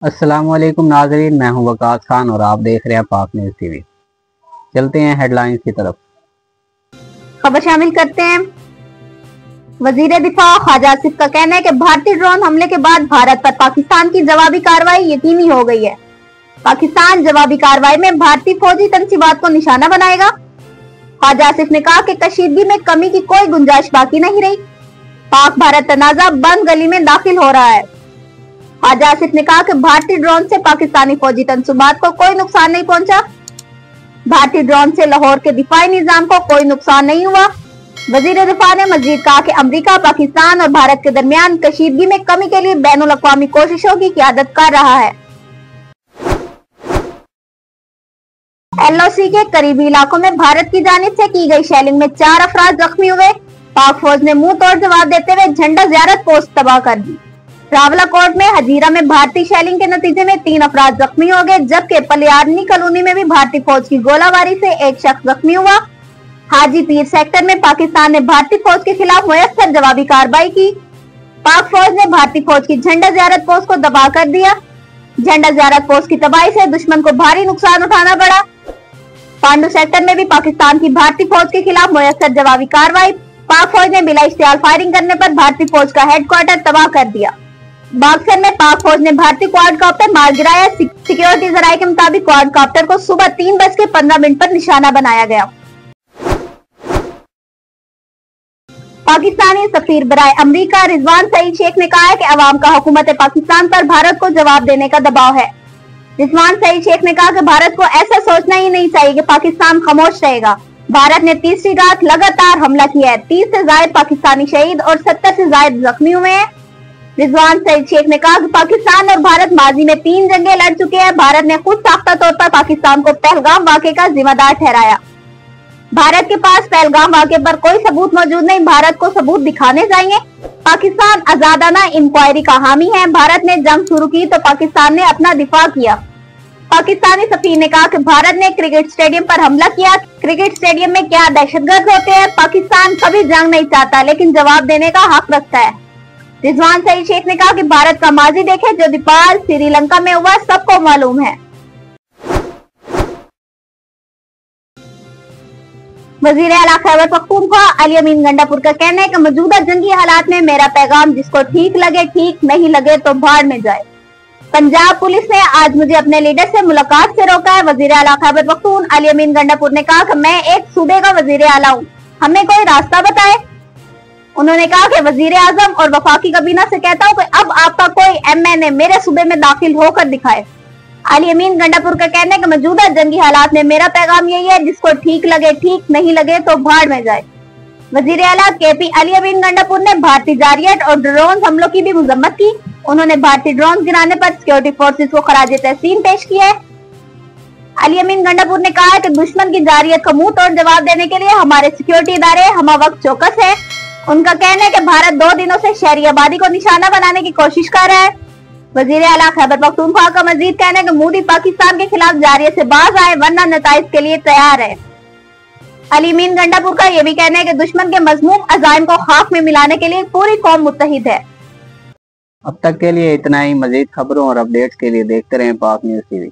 अस्सलामुअलैकुम नाज़रीन, मैं हूं वकास खान और आप देख रहे हैं पाक न्यूज़ टीवी। चलते हैं हेडलाइंस की तरफ। खबर शामिल करते हैं। वजीर दिफा ख्वाजा आसिफ का कहना है कि भारतीय ड्रोन हमले के बाद भारत पर पाकिस्तान की जवाबी कार्रवाई यकीनी हो गई है। पाकिस्तान जवाबी कार्रवाई में भारतीय फौजी तंसीबात को निशाना बनाएगा। ख्वाजा आसिफ ने कहा कि कशीदगी में कमी की कोई गुंजाइश बाकी नहीं रही। पाक भारत तनाजा बंद गली में दाखिल हो रहा है। ख्वाजा आसिफ ने कहा कि भारतीय ड्रोन से पाकिस्तानी फौजी तंसूबात को कोई नुकसान नहीं पहुंचा। भारतीय ड्रोन से लाहौर के दिफाई निजाम को कोई नुकसान नहीं हुआ। वजीर दिफा ने मजीद कहा कि अमेरिका, पाकिस्तान और भारत के दरमियान कशीदगी में कमी के लिए बैनुल अक़वामी कोशिशों की क़यादत कर रहा है। LOC के करीबी इलाकों में भारत की जानिब से की गई शेलिंग में 4 अफराद जख्मी हुए। पाक फौज ने मुंह तोड़ जवाब देते हुए झंडा ज़ियारत पोस्ट तबाह कर दी। रावलाकोट में हजीरा में भारतीय शेलिंग के नतीजे में 3 अफराद जख्मी हो गए, जबकि पलियारनी कॉलोनी में भी भारतीय फौज की गोलाबारी से एक शख्स जख्मी हुआ। हाजी पीर सेक्टर में पाकिस्तान ने भारतीय फौज के खिलाफ मुयस्सर जवाबी कार्रवाई की। पाक फौज ने भारतीय फौज की झंडा ज़ियारत पोस्ट को दबा कर दिया। झंडा ज़ियारत पोस्ट की तबाही से दुश्मन को भारी नुकसान उठाना पड़ा। पांडू सेक्टर में भी पाकिस्तान की भारतीय फौज के खिलाफ मुयस्सर जवाबी कार्रवाई। पाक फौज ने बिला इश्तियाल फायरिंग करने पर भारतीय फौज का हेडक्वार्टर तबाह कर दिया। बाक्सर में पाक फौज ने भारतीय क्वाडकॉप्टर मार गिराया। सिक्योरिटी जराये के मुताबिक क्वाडकॉप्टर को सुबह 3:15 पर निशाना बनाया गया। पाकिस्तानी सफीर बराए अमरीका रिजवान सईद शेख ने कहा है कि अवाम का हुकूमत पाकिस्तान पर भारत को जवाब देने का दबाव है। रिजवान सईद शेख ने कहा कि भारत को ऐसा सोचना ही नहीं चाहिए कि पाकिस्तान खामोश रहेगा। भारत ने तीसरी रात लगातार हमला किया है। 30 से ज्यादा पाकिस्तानी शहीद और 70 से ज्यादा जख्मी हुए हैं। रिजवान सईद शेख ने कहा कि पाकिस्तान और भारत माजी में 3 जंगें लड़ चुके हैं। भारत ने खुद साख्ता तौर पर पाकिस्तान को पहलगाम वाक़े का जिम्मेदार ठहराया। भारत के पास पहलगाम वाक़े पर कोई सबूत मौजूद नहीं, भारत को सबूत दिखाने चाहिए। पाकिस्तान आजादाना इंक्वायरी का हामी है। भारत ने जंग शुरू की तो पाकिस्तान ने अपना दिफा किया। पाकिस्तानी सफीर ने कहा कि भारत ने क्रिकेट स्टेडियम पर हमला किया। क्रिकेट स्टेडियम में क्या दहशतगर्द होते हैं? पाकिस्तान कभी जंग नहीं चाहता, लेकिन जवाब देने का हक रखता है। रिजवान सईद शेख ने कहा कि भारत का माजी देखे, जो नेपाल श्रीलंका में हुआ सबको मालूम है। वजीर आला खैबर पख्तूनख्वा अली अमीन गंडापुर का कहना है कि मौजूदा जंगी हालात में मेरा पैगाम जिसको ठीक लगे ठीक, नहीं लगे तो भाड़ में जाए। पंजाब पुलिस ने आज मुझे अपने लीडर से मुलाकात से रोका है। वजीर आला खैबर पख्तून अली अमीन गंडापुर ने कहा कि मैं एक सूबे का वजीर आला हूँ, हमें कोई रास्ता बताए। उन्होंने कहा कि वजीर आजम और वफाकी काबीना से कहता हूँ कि अब आपका कोई MNA मेरे सूबे में दाखिल होकर दिखाए। अली अमीन गंडापुर का कहना है कि मौजूदा जंगी हालात में मेरा पैगाम यही है, जिसको ठीक लगे ठीक, नहीं लगे तो भाड़ में जाए। वजीर आला KP अली अमीन गंडापुर ने भारतीय जारियत और ड्रोन हमलों की भी मजम्मत की। उन्होंने भारतीय ड्रोन गिराने पर सिक्योरिटी फोर्सेस को खराजे तहसीन पेश किया है। अली अमीन गंडापुर ने कहा है कि दुश्मन की जारियत का मुंह तोड़ जवाब देने के लिए हमारे सिक्योरिटी इदारे हम वक्त चौकस है। उनका कहना है कि भारत 2 दिनों से शहरी आबादी को निशाना बनाने की कोशिश कर रहा है। वजीर आला खैबर पख्तूनख्वा का मजीद कहना है कि मोदी पाकिस्तान के खिलाफ जारियत से बाज आए, वरना नताइज के लिए तैयार है। अली अमीन गंडापुर का यह भी कहना है कि दुश्मन के मजमूम अज़ाइम को खाक में मिलाने के लिए पूरी कौम मुत्तहिद है। अब तक के लिए इतना ही। मजीद खबरों और अपडेट्स के लिए देखते रहें पाक न्यूज़ टीवी।